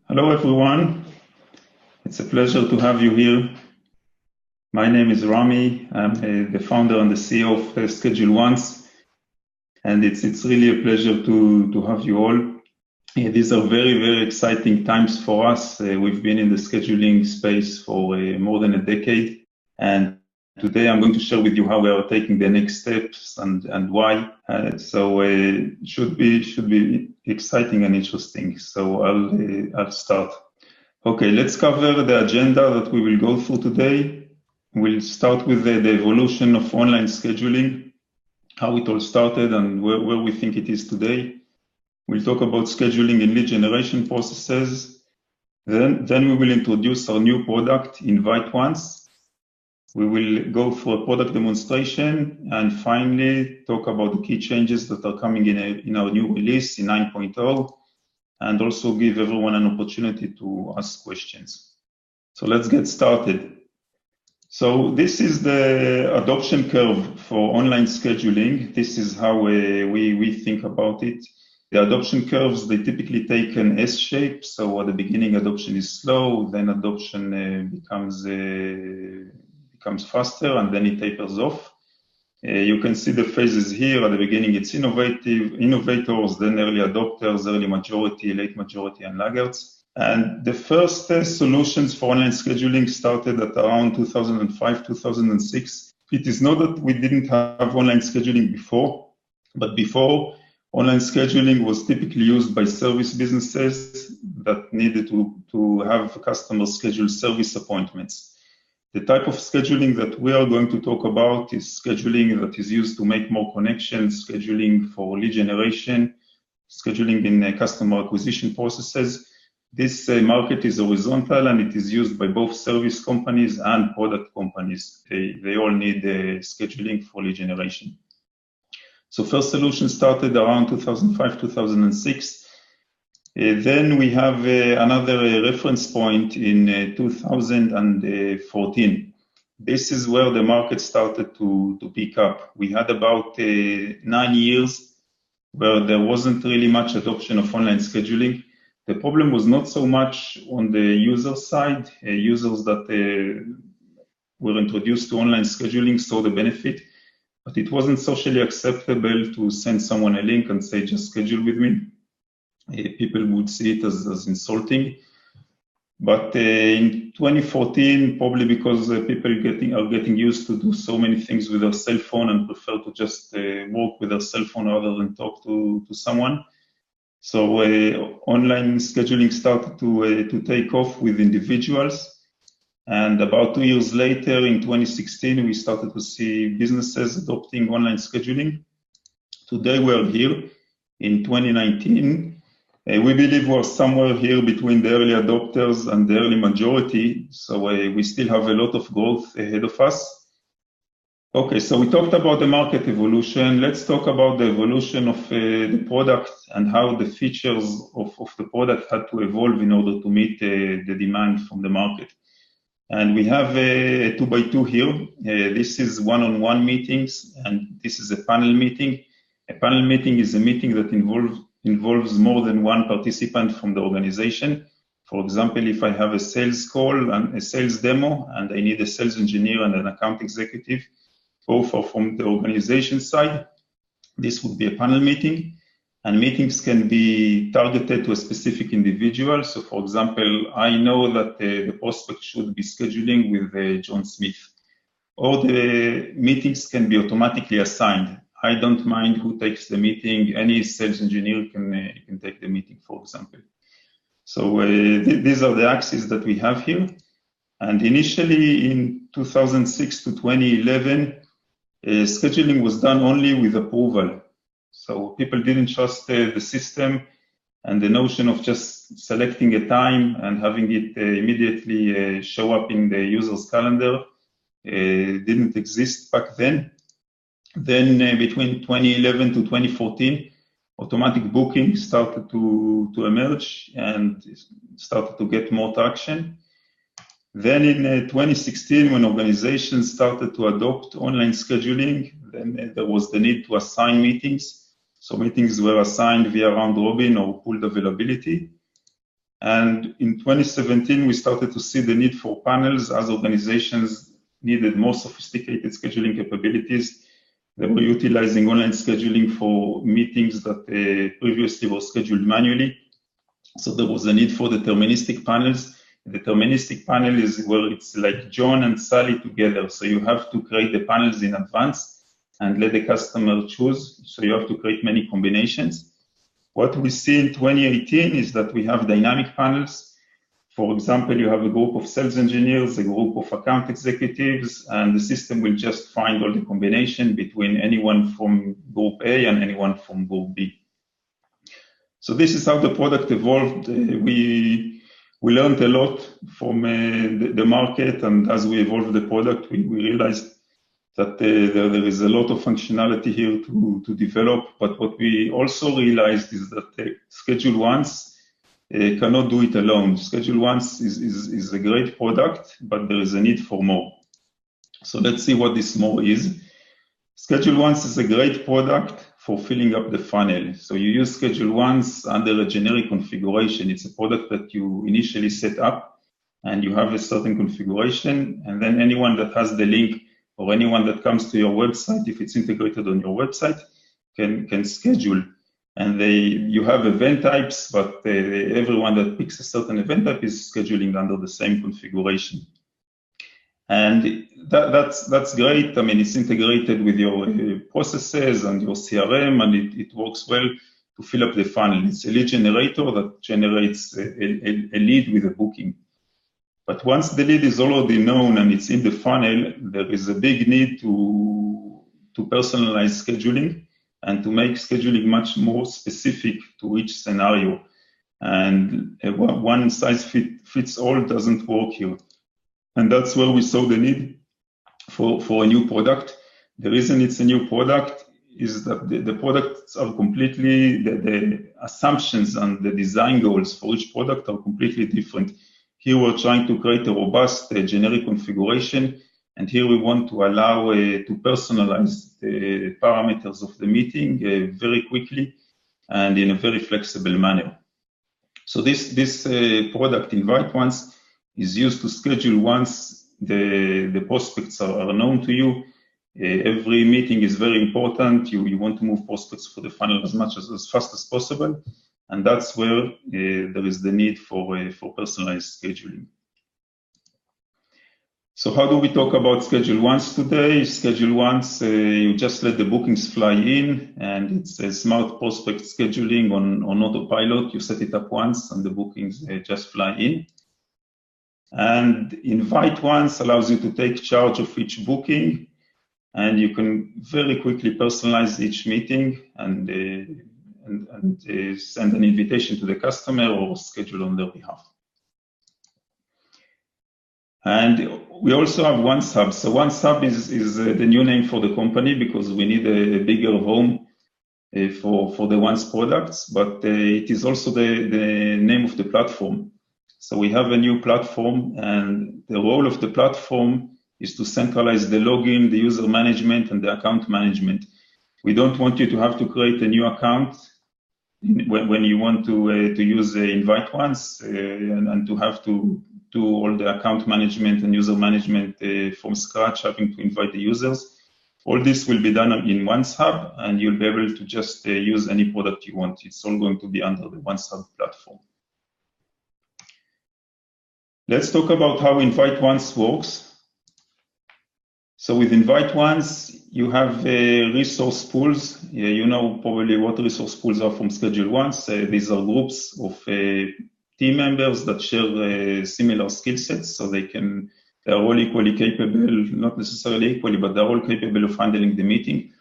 Hello, everyone. It's a pleasure to have you here. My name is Rami. I'm the founder and the CEO of ScheduleOnce, and it's really a pleasure to have you all. These are very, very exciting times for us. We've been in the scheduling space for more than a decade, and today I'm going to share with you how we are taking the next steps and why. So it should be exciting and interesting. So I'll start. Okay, let's cover the agenda that we will go through today. We'll start with the evolution of online scheduling, how it all started and where we think it is today. We'll talk about scheduling and lead generation processes. Then we will introduce our new product, InviteOnce. We will go through a product demonstration and finally talk about the key changes that are coming in our new release in 9.0 and also give everyone an opportunity to ask questions. So let's get started. So this is the adoption curve for online scheduling. This is how we think about it. The adoption curves, they typically take an S shape. So at the beginning, adoption is slow, then adoption becomes faster, and then it tapers off. You can see the phases here. At the beginning, it's innovators, then early adopters, early majority, late majority, and laggards. And the first solutions for online scheduling started at around 2005, 2006. It is not that we didn't have online scheduling before, but before, online scheduling was typically used by service businesses that needed to have customers schedule service appointments. The type of scheduling that we are going to talk about is scheduling that is used to make more connections, scheduling for lead generation, scheduling in customer acquisition processes. This market is horizontal and it is used by both service companies and product companies. They all need scheduling for lead generation. So first solution started around 2005, 2006. Then we have another reference point in 2014. This is where the market started to pick up. We had about 9 years where there wasn't really much adoption of online scheduling. The problem was not so much on the user side. Users that were introduced to online scheduling saw the benefit, but it wasn't socially acceptable to send someone a link and say, just schedule with me. People would see it as insulting. But in 2014, probably because people are getting used to do so many things with their cell phone and prefer to just work with their cell phone rather than talk to someone. So online scheduling started to take off with individuals. And about 2 years later, in 2016, we started to see businesses adopting online scheduling. Today, we're here in 2019. We believe we're somewhere here between the early adopters and the early majority, so we still have a lot of growth ahead of us. Okay, so we talked about the market evolution. Let's talk about the evolution of the product and how the features of the product had to evolve in order to meet the demand from the market. And we have a 2x2 here. This is one-on-one meetings, and this is a panel meeting. A panel meeting is a meeting that involves more than one participant from the organization. For example, if I have a sales call and a sales demo, and I need a sales engineer and an account executive, both are from the organization side, this would be a panel meeting. And meetings can be targeted to a specific individual. So, for example, I know that the prospect should be scheduling with John Smith. Or the meetings can be automatically assigned. I don't mind who takes the meeting. Any sales engineer can take the meeting, for example. So these are the axes that we have here. And initially in 2006 to 2011, scheduling was done only with approval. So people didn't trust the system, and the notion of just selecting a time and having it immediately show up in the user's calendar didn't exist back then. Then between 2011 to 2014, automatic booking started to emerge and started to get more traction. Then in 2016, when organizations started to adopt online scheduling, then there was the need to assign meetings. So meetings were assigned via round robin or pooled availability. And in 2017, we started to see the need for panels as organizations needed more sophisticated scheduling capabilities. They were utilizing online scheduling for meetings that previously were scheduled manually. So there was a need for deterministic panels. The deterministic panel is where it's like John and Sally together. So you have to create the panels in advance and let the customer choose. So you have to create many combinations. What we see in 2018 is that we have dynamic panels. For example, you have a group of sales engineers, a group of account executives, and the system will just find all the combination between anyone from group A and anyone from group B. So this is how the product evolved. We learned a lot from the market, and as we evolved the product, we realized that there is a lot of functionality here to develop. But what we also realized is that ScheduleOnce cannot do it alone. ScheduleOnce is a great product, but there is a need for more. So let's see what this more is. ScheduleOnce is a great product for filling up the funnel. So you use ScheduleOnce under a generic configuration. It's a product that you initially set up, and you have a certain configuration, and then anyone that has the link or anyone that comes to your website, if it's integrated on your website, can schedule. And you have event types, but everyone that picks a certain event type is scheduling under the same configuration. And that's great. I mean, it's integrated with your processes and your CRM, and it works well to fill up the funnel. It's a lead generator that generates a lead with a booking. But once the lead is already known and it's in the funnel, there is a big need to personalize scheduling and to make scheduling much more specific to each scenario. And one size fits all doesn't work here. And that's where we saw the need for a new product. The reason it's a new product is that the products are completely, the assumptions and the design goals for each product are completely different. Here we're trying to create a robust generic configuration, and here we want to allow to personalize the parameters of the meeting very quickly and in a very flexible manner. So this product, InviteOnce, is used to schedule once the prospects are known to you. Every meeting is very important. You want to move prospects for the funnel as fast as possible. And that's where there is the need for personalized scheduling. So how do we talk about ScheduleOnce today? ScheduleOnce, you just let the bookings fly in, and it's a smart prospect scheduling on autopilot. You set it up once, and the bookings just fly in. And InviteOnce allows you to take charge of each booking, and you can very quickly personalize each meeting and send an invitation to the customer or schedule on their behalf. And we also have OnceHub. So OnceHub is the new name for the company because we need a bigger home for the Once products, but it is also the name of the platform. So we have a new platform, and the role of the platform is to centralize the login, the user management, and the account management. We don't want you to have to create a new account when you want to use InviteOnce and to have to do all the account management and user management from scratch, having to invite the users. All this will be done in OnceHub, and you'll be able to just use any product you want. It's all going to be under the OnceHub platform. Let's talk about how InviteOnce works. So with InviteOnce, you have resource pools. You know probably what resource pools are from ScheduleOnce. These are groups of team members that share similar skill sets, so they are all equally capable, not necessarily equally, but they're all capable of handling the meeting.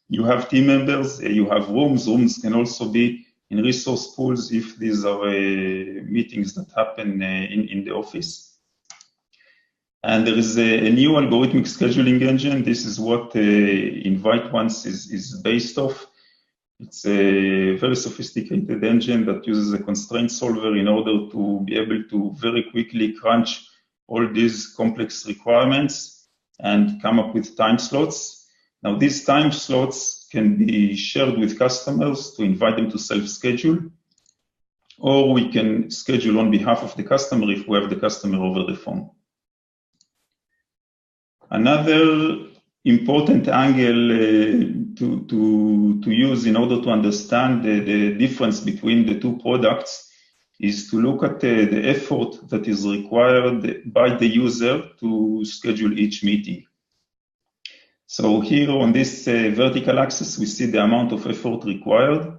You have team members, you have rooms. Rooms can also be in resource pools if these are meetings that happen in the office. And there is a new algorithmic scheduling engine. This is what InviteOnce is based off. It's a very sophisticated engine that uses a constraint solver in order to be able to very quickly crunch all these complex requirements and come up with time slots. Now, these time slots can be shared with customers to invite them to self-schedule. or we can schedule on behalf of the customer if we have the customer over the phone. Another important angle to use in order to understand the difference between the two products is to look at the effort that is required by the user to schedule each meeting. So here on this vertical axis, we see the amount of effort required.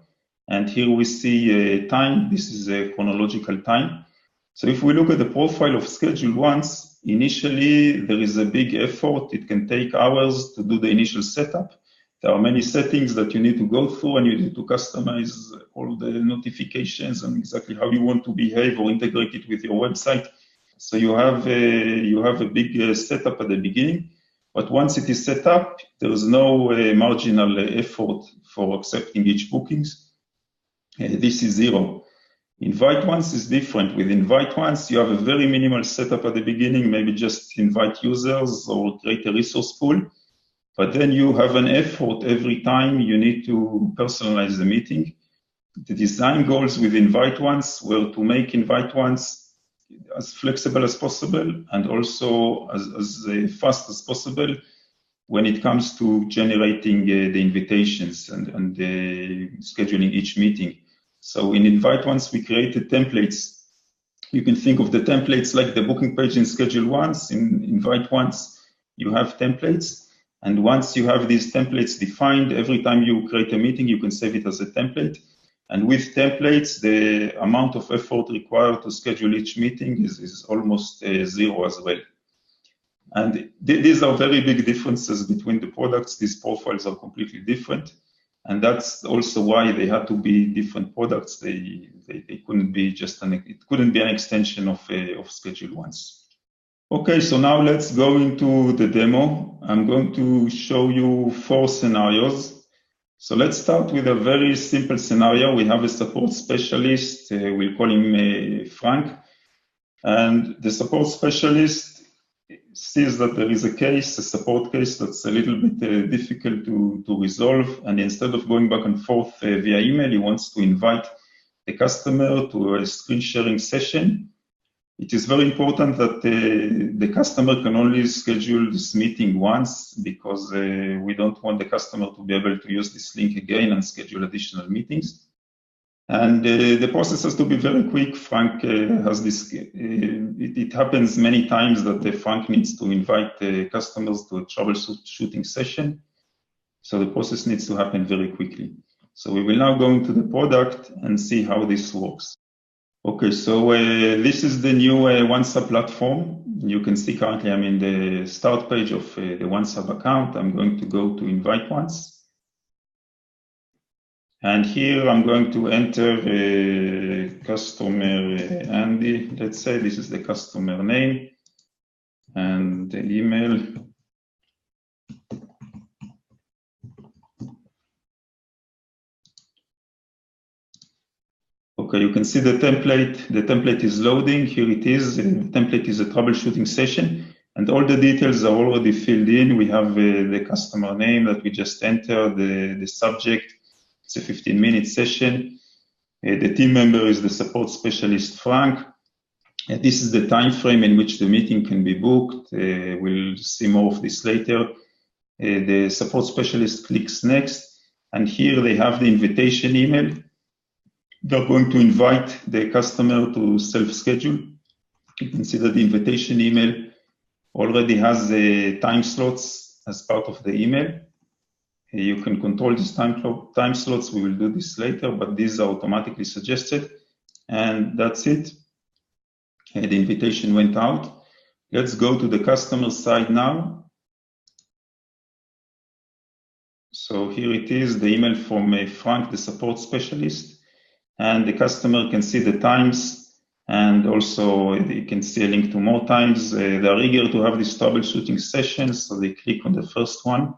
And here we see time. This is a chronological time. So if we look at the profile of ScheduleOnce, initially there is a big effort. It can take hours to do the initial setup. There are many settings that you need to go through, and you need to customize all the notifications and exactly how you want to behave or integrate it with your website. So you have a big setup at the beginning. But once it is set up, there is no marginal effort for accepting each bookings. This is zero. InviteOnce is different. With InviteOnce, you have a very minimal setup at the beginning, maybe just invite users or create a resource pool. But then you have an effort every time you need to personalize the meeting. The design goals with InviteOnce were to make InviteOnce as flexible as possible and also as fast as possible when it comes to generating the invitations and scheduling each meeting. So in InviteOnce, we created templates. You can think of the templates like the booking page in ScheduleOnce. In InviteOnce, you have templates. And once you have these templates defined, every time you create a meeting, you can save it as a template. And with templates, the amount of effort required to schedule each meeting is almost zero as well. And these are very big differences between the products. These profiles are completely different. And that's also why they had to be different products. They couldn't be it couldn't be an extension of ScheduleOnce. Okay, so now let's go into the demo. I'm going to show you 4 scenarios. So let's start with a very simple scenario. We have a support specialist. We'll call him Frank. And the support specialist sees that there is a support case that's a little bit difficult to resolve. And instead of going back and forth via email, he wants to invite the customer to a screen sharing session. It is very important that the customer can only schedule this meeting once because we don't want the customer to be able to use this link again and schedule additional meetings. And the process has to be very quick. Frank has this, it happens many times that Frank needs to invite customers to a troubleshooting session. So the process needs to happen very quickly. So we will now go into the product and see how this works. Okay, so this is the new OnceHub platform. You can see currently I'm in the start page of the OnceHub account. I'm going to go to InviteOnce. And here I'm going to enter customer Andy. Let's say this is the customer name and the email. Okay, you can see the template. The template is loading. Here it is. The template is a troubleshooting session, and all the details are already filled in. We have the customer name that we just entered, the subject. It's a 15-minute session. The team member is the support specialist, Frank. This is the time frame in which the meeting can be booked. We'll see more of this later. The support specialist clicks next, and here they have the invitation email. They're going to invite the customer to self-schedule. You can see that the invitation email already has the time slots as part of the email. You can control these time slots. We will do this later, but these are automatically suggested. And that's it. The invitation went out. Let's go to the customer side now. So here it is, the email from Frank, the support specialist. And the customer can see the times, and also they can see a link to more times. They are eager to have this troubleshooting session, so they click on the first one.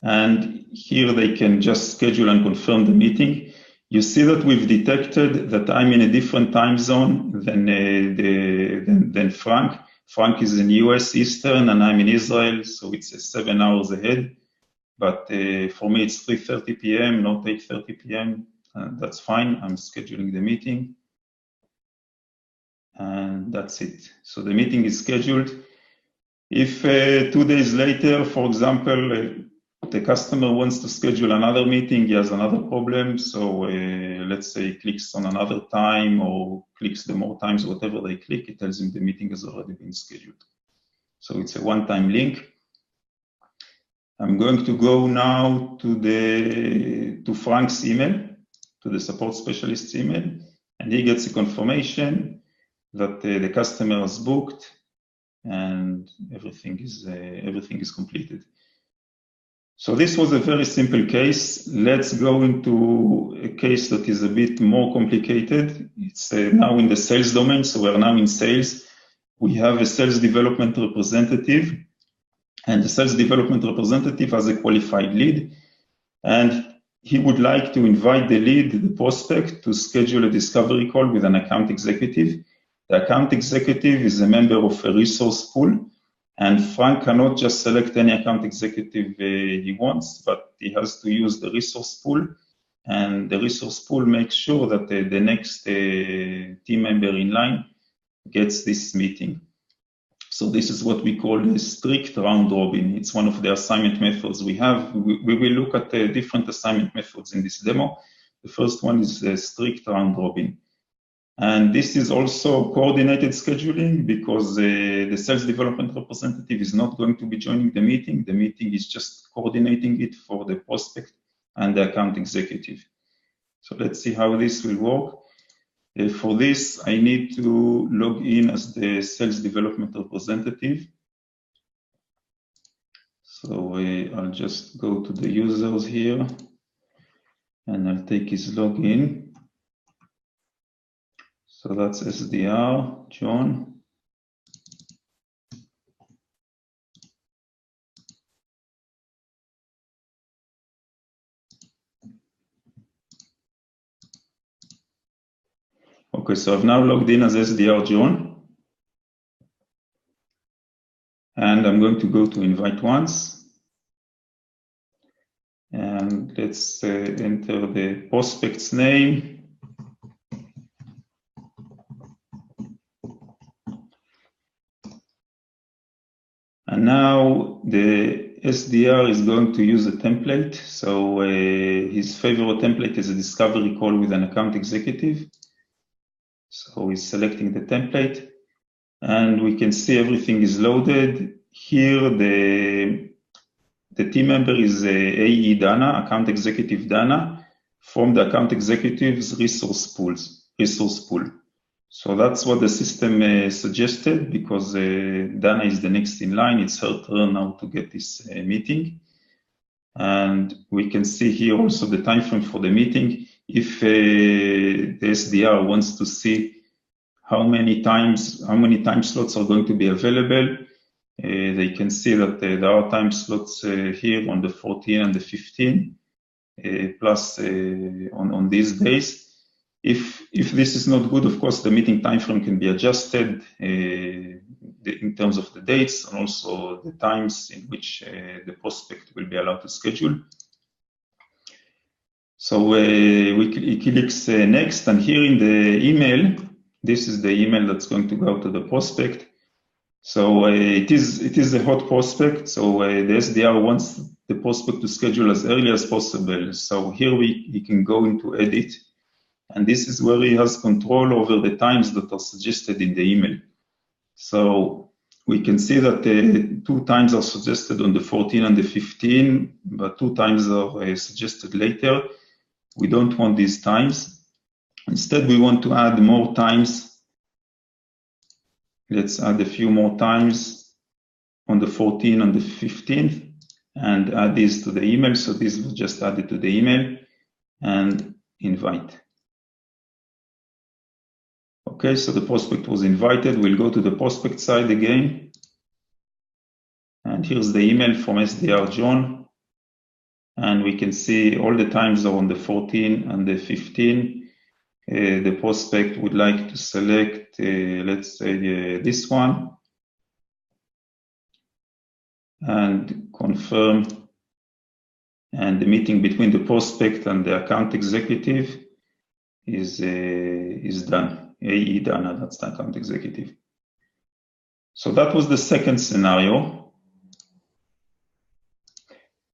And here they can just schedule and confirm the meeting. You see that we've detected that I'm in a different time zone than Frank. Frank is in US Eastern, and I'm in Israel, so it's 7 hours ahead. But for me, it's 3:30 p.m., not 8:30 p.m. That's fine. I'm scheduling the meeting. And that's it. So the meeting is scheduled. If 2 days later, for example, the customer wants to schedule another meeting, he has another problem. So let's say he clicks on another time or clicks the more times, whatever they click, it tells him the meeting has already been scheduled. So it's a one-time link. I'm going to go now to Frank's email, to the support specialist's email, and he gets a confirmation that the customer has booked and everything is completed. So this was a very simple case. Let's go into a case that is a bit more complicated. It's now in the sales domain, so we're now in sales. We have a sales development representative, and the sales development representative has a qualified lead, and he would like to invite the lead, the prospect, to schedule a discovery call with an account executive. The account executive is a member of a resource pool, and Frank cannot just select any account executive he wants, but he has to use the resource pool, and the resource pool makes sure that the next team member in line gets this meeting. So this is what we call a strict round robin. It's one of the assignment methods we have. We will look at different assignment methods in this demo. The first one is a strict round robin. And this is also coordinated scheduling because the sales development representative is not going to be joining the meeting. The meeting is just coordinating it for the prospect and the account executive. So let's see how this will work. For this, I need to log in as the sales development representative. So I'll just go to the users here and I'll take his login. So that's SDR, John. Okay, so I've now logged in as SDR John. And I'm going to go to invite once. And let's enter the prospect's name. And now the SDR is going to use a template. So his favorite template is a discovery call with an account executive. So he's selecting the template and we can see everything is loaded. Here the team member is AE Dana, account executive Dana, from the account executive's resource pool. So that's what the system suggested because Dana is the next in line. It's her turn now to get this meeting. And we can see here also the time frame for the meeting. If the SDR wants to see how many time slots are going to be available, they can see that there are time slots here on the 14 and the 15, plus on these days. If this is not good, of course, the meeting time frame can be adjusted in terms of the dates and also the times in which the prospect will be allowed to schedule. So he clicks next, and here in the email, this is the email that's going to go to the prospect. So it is a hot prospect. So the SDR wants the prospect to schedule as early as possible. So here he can go into edit, and this is where he has control over the times that are suggested in the email. So we can see that 2 times are suggested on the 14 and the 15, but 2 times are suggested later. We don't want these times. Instead, we want to add more times. Let's add a few more times on the 14th and the 15th and add these to the email. So this was just added to the email and invite. Okay, so the prospect was invited. We'll go to the prospect side again. And here's the email from SDR John. And we can see all the times are on the 14 and the 15. The prospect would like to select, let's say, this one and confirm. And the meeting between the prospect and the account executive is done. AE Dana, that's the account executive. So that was the second scenario.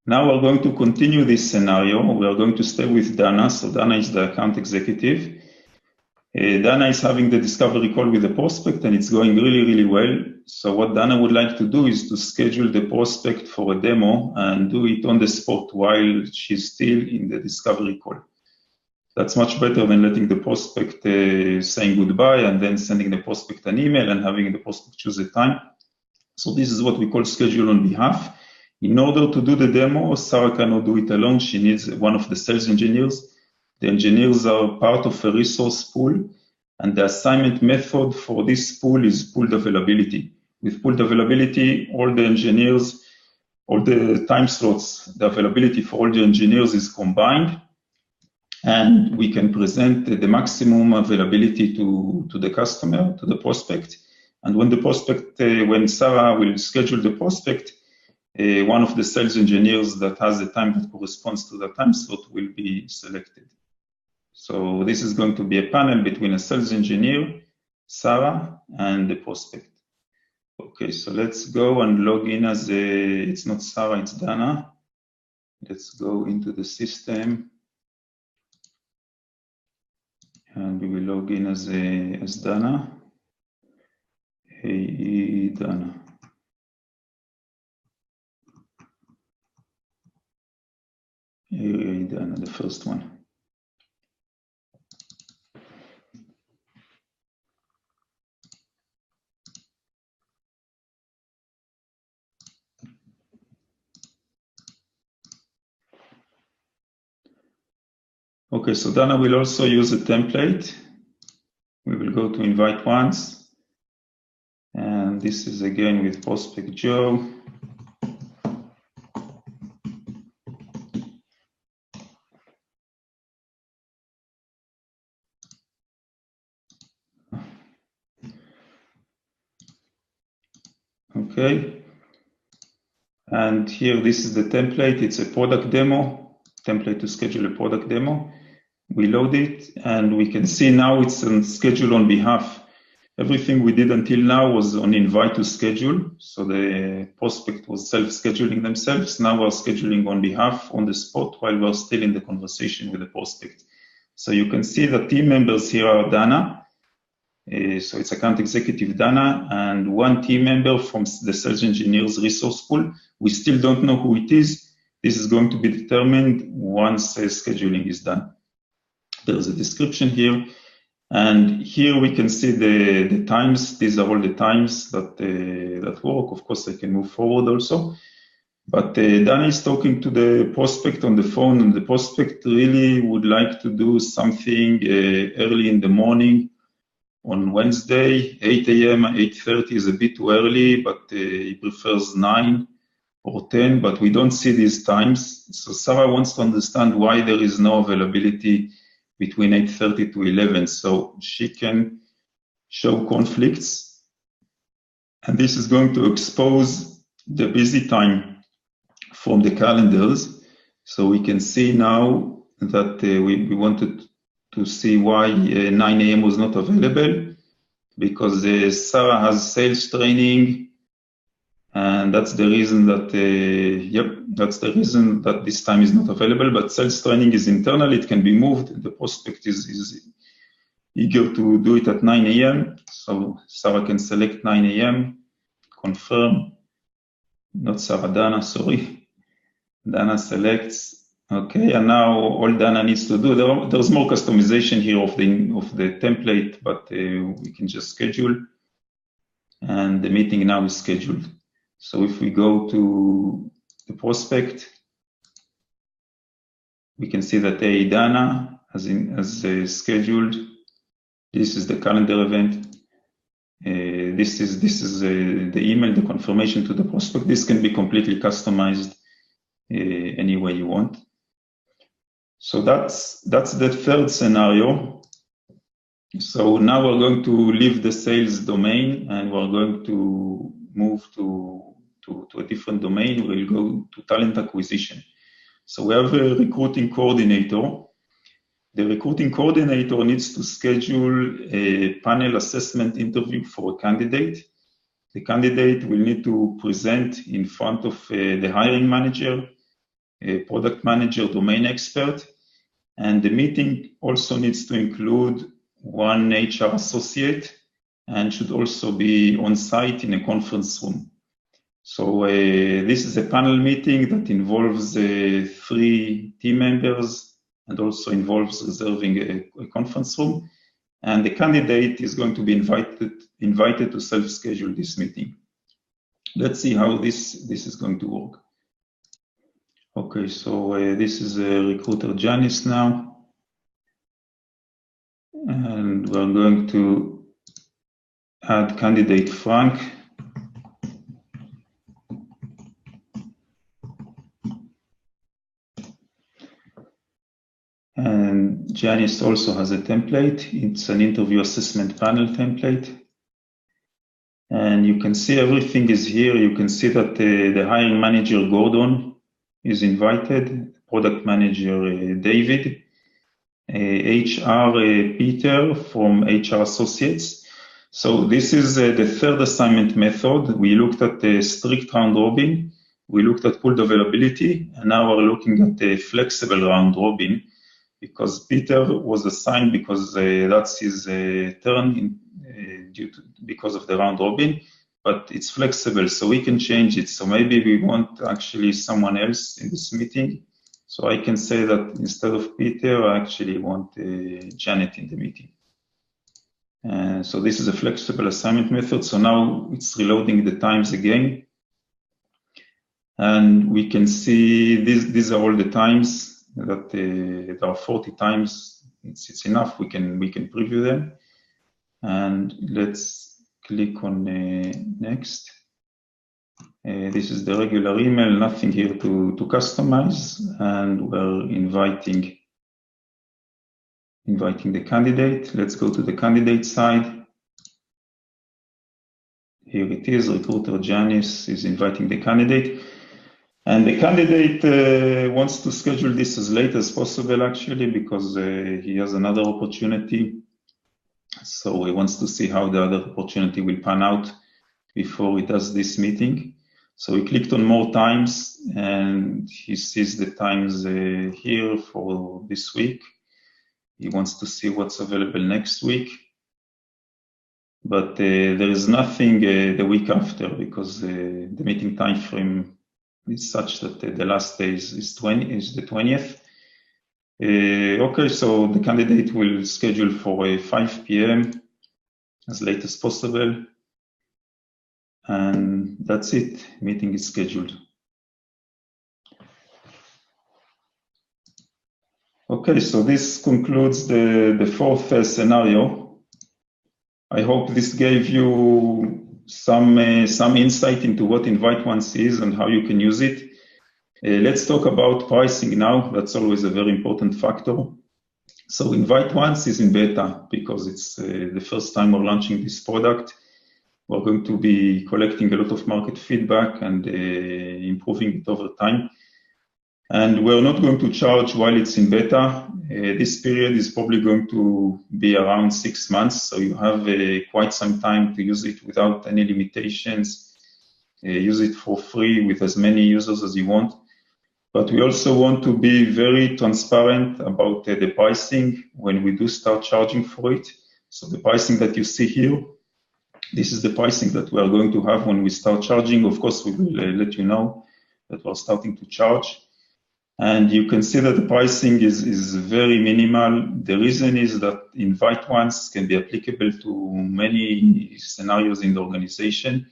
Now we're going to continue this scenario. We are going to stay with Dana. So Dana is the account executive. Dana is having the discovery call with the prospect, and it's going really, really well. So what Dana would like to do is to schedule the prospect for a demo and do it on the spot while she's still in the discovery call. That's much better than letting the prospect saying goodbye and then sending the prospect an email and having the prospect choose a time. So this is what we call schedule on behalf. In order to do the demo, Sarah cannot do it alone. She needs one of the sales engineers. The engineers are part of a resource pool, and the assignment method for this pool is pooled availability. With pooled availability, all the engineers, all the time slots, the availability for all the engineers is combined, and we can present the maximum availability to the customer, to the prospect. And when the prospect, when Sarah will schedule the prospect, one of the sales engineers that has a time that corresponds to the time slot will be selected. So this is going to be a panel between a sales engineer, Sarah, and the prospect. Okay, so let's go and log in as it's not Sarah, it's Dana. Let's go into the system. And we will log in as Dana. Hey, Dana. Hey, Dana, the first one. Okay, so Dana will also use a template. We will go to invite once. And this is again with prospect Joe. Okay. And here, this is the template. It's a product demo, template to schedule a product demo. We load it, and we can see now it's on schedule on behalf. Everything we did until now was on invite to schedule. So the prospect was self-scheduling themselves. Now we're scheduling on behalf on the spot while we're still in the conversation with the prospect. So you can see the team members here are Dana. So it's account executive Dana and one team member from the sales engineers resource pool. We still don't know who it is. This is going to be determined once scheduling is done. There's a description here. And here we can see the times. These are all the times that work. Of course, I can move forward also. But Dana is talking to the prospect on the phone, and the prospect really would like to do something early in the morning on Wednesday. 8 a.m., 8:30 is a bit too early, but he prefers 9 or 10, but we don't see these times. So Sarah wants to understand why there is no availability between 8:30 to 11, so she can show conflicts. And this is going to expose the busy time from the calendars. So we can see now that we wanted to see why 9 a.m. was not available, because Sarah has sales training, and that's the reason that, that's the reason that this time is not available. But sales training is internal, it can be moved. The prospect is eager to do it at 9 a.m. So Sarah can select 9 a.m., confirm, not Sarah, Dana, sorry. Dana selects, okay, and now all Dana needs to do, there's more customization here of the template, but we can just schedule, and the meeting now is scheduled. So if we go to the prospect, we can see that Dana as scheduled. This is the calendar event. This is the email, the confirmation to the prospect. This can be completely customized any way you want. So that's the third scenario. So now we're going to leave the sales domain and we're going to move to a different domain. We'll go to talent acquisition. So we have a recruiting coordinator. The recruiting coordinator needs to schedule a panel assessment interview for a candidate. The candidate will need to present in front of the hiring manager, a product manager, domain expert, and the meeting also needs to include one HR associate and should also be on site in a conference room. So this is a panel meeting that involves 3 team members and also involves reserving a conference room. And the candidate is going to be invited to self-schedule this meeting. Let's see how this is going to work. Okay, so this is recruiter Janice now. And we're going to add candidate Frank. And Janice also has a template. It's an interview assessment panel template. And you can see everything is here. You can see that the hiring manager, Gordon, is invited, product manager, David, HR, Peter from HR Associates. So this is the third assignment method. We looked at the strict round robin. We looked at pooled availability, and now we're looking at the flexible round robin, because Peter was assigned because that's his turn because of the round robin, but it's flexible, so we can change it. So maybe we want actually someone else in this meeting. So I can say that instead of Peter, I actually want Janet in the meeting. So this is a flexible assignment method. So now it's reloading the times again. And we can see these are all the times that there are 40 times. It's enough. We can preview them. And let's click on next. This is the regular email, nothing here to customize, and we're inviting the candidate. Let's go to the candidate side. Here it is, recruiter Janice is inviting the candidate. And the candidate wants to schedule this as late as possible, actually, because he has another opportunity. So he wants to see how the other opportunity will pan out before he does this meeting. So he clicked on more times, and he sees the times here for this week. He wants to see what's available next week. But there is nothing the week after, because the meeting time frame is such that the last day is the 20th. Okay, so the candidate will schedule for 5 p.m. as late as possible. And that's it, meeting is scheduled. Okay, so this concludes the fourth scenario. I hope this gave you some insight into what InviteOnce is and how you can use it. Let's talk about pricing now. That's always a very important factor. So InviteOnce is in beta because it's the first time we're launching this product. We're going to be collecting a lot of market feedback and improving it over time. And we're not going to charge while it's in beta. This period is probably going to be around 6 months, so you have quite some time to use it without any limitations. Use it for free with as many users as you want. But we also want to be very transparent about the pricing when we do start charging for it. So the pricing that you see here, this is the pricing that we are going to have when we start charging. Of course, we will let you know that we're starting to charge. And you can see that the pricing is very minimal. The reason is that InviteOnce can be applicable to many scenarios in the organization.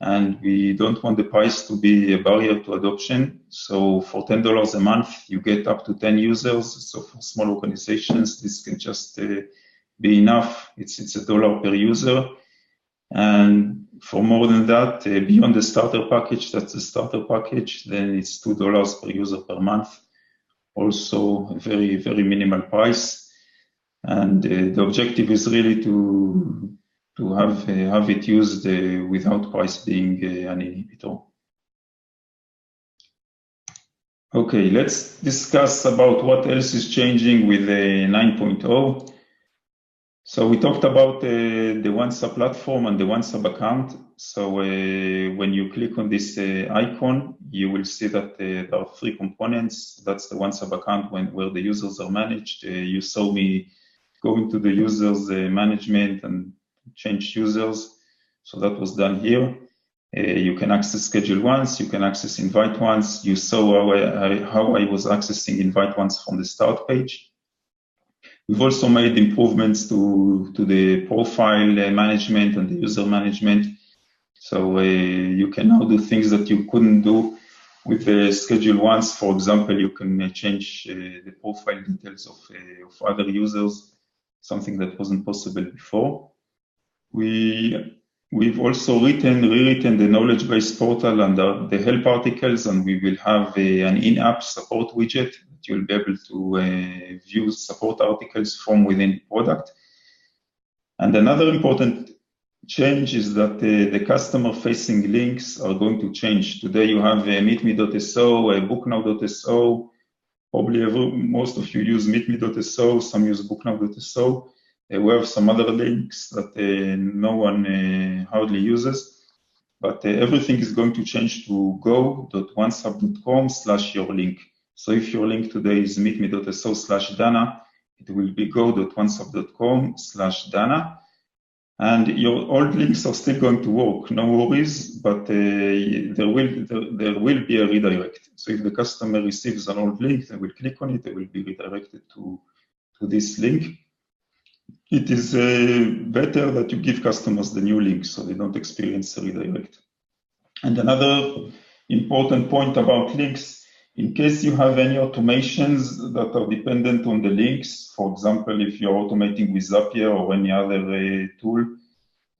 And we don't want the price to be a barrier to adoption. So for $10 a month, you get up to 10 users. So for small organizations, this can just be enough. It's $1 per user. And for more than that, beyond the starter package, that's the starter package, then it's $2 per user per month. Also a very, very minimal price. And the objective is really to have it used without price being an inhibitor. Okay, let's discuss about what else is changing with 9.0. So we talked about the OnceHub platform and the OnceHub account. So when you click on this icon, you will see that there are three components. That's the OnceHub account where the users are managed. You saw me go into the users management and change users. So that was done here. You can access ScheduleOnce, you can access InviteOnce. You saw how I was accessing InviteOnce from the start page. We've also made improvements to the profile management and the user management. So you can now do things that you couldn't do with ScheduleOnce. For example, you can change the profile details of other users, something that wasn't possible before. We've also rewritten the knowledge base portal and the help articles, and we will have an in-app support widget that you'll be able to view support articles from within the product. And another important change is that the customer-facing links are going to change. Today you have meetme.so, booknow.so. Probably most of you use meetme.so, some use booknow.so. We have some other links that no one hardly uses, but everything is going to change to go.oncehub.com/your-link. So if your link today is meetme.so/Dana, it will be go.oncehub.com/Dana. And your old links are still going to work, no worries, but there will be a redirect. So if the customer receives an old link, they will click on it, they will be redirected to this link. It is better that you give customers the new link so they don't experience a redirect. And another important point about links, in case you have any automations that are dependent on the links, for example, if you're automating with Zapier or any other tool,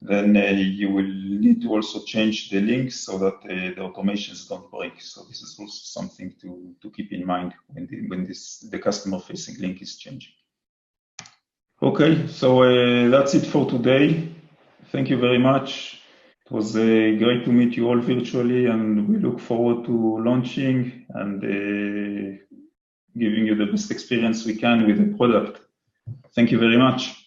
then you will need to also change the links so that the automations don't break. So this is also something to keep in mind when the customer-facing link is changing. Okay, so that's it for today. Thank you very much. It was great to meet you all virtually, and we look forward to launching and giving you the best experience we can with the product. Thank you very much.